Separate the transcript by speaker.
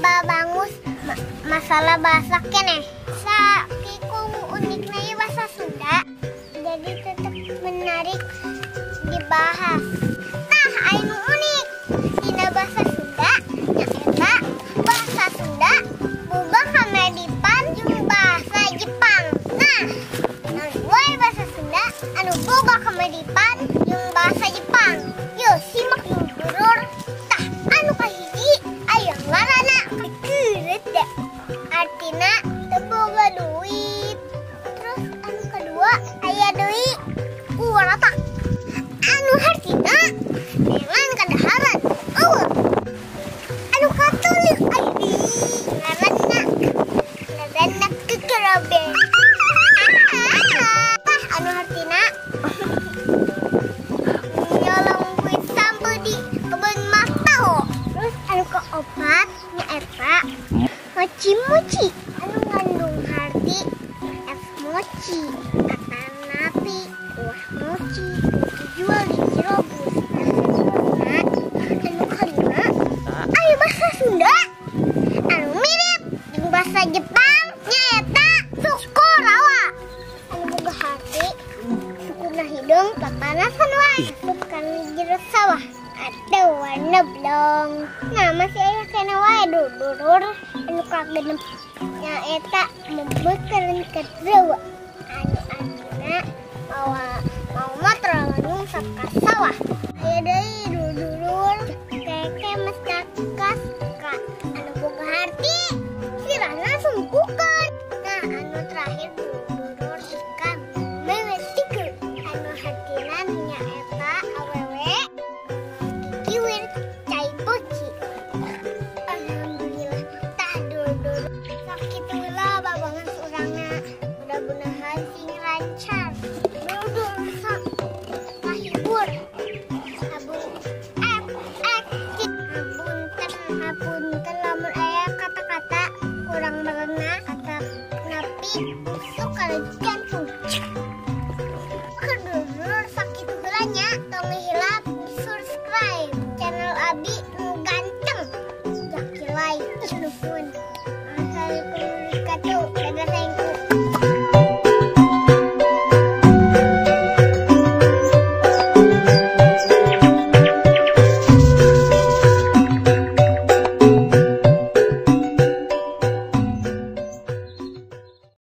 Speaker 1: babangus masalah bahasa keneh. Sakiku uniknya bahasa Sunda, jadi tetap menarik dibahas. Nah, anu unik dina bahasa Sunda nyaeta bahasa Sunda boga kamedipan jeung bahasa Jepang. Nah, wae bahasa Sunda anu boga kamedipan jeung bahasa Jepang. Yo simak dulur. Tah anu kahiji aya ngaranna keureut da. Artina teu boga duit. Terus anu kedua aya deui urata. Anu hartina dengan kadaharan. Anu katulik adi ngaranna kekerabe. Anu hartina nyolong kuit sampel di kebun mas tahu. Terus anu keopat nyaeta mochi-mochi anu ngandung harti es mochi, atanapi, kuah mochi dijual di Cirobus. Anu kalima aya bahasa Sunda anu mirip jeung bahasa Jepang nyaeta suku rawa anu boga hati, sukuna hidung papanasan wae, bukan jero sawah atau warna blong. Nah, masih aya kena wae dulur anu kagenep nyaeta membeukeun kedua anu anjeunna mau motor nungsap ka sawah. Aya deui dulur keke mesti kas ka anu boga harti sirahna sungkukeun. Nah, anu terakhir dulur ikan mewetikeun anu hartina nyaeta awewe kiwir cai poci. Alhamdulillah tah dulur sakitu heula babangan urangna, mudah-mudahan sing lancar. Dulur kahibur hapunten lamun aya kata-kata kurang merenah atanapi suka jantung. Dulur sakitu heula nya tong ngihilap subscribe channel abi nu ganteng Dzaky Laiq. Nuhun. Assalamualaikum.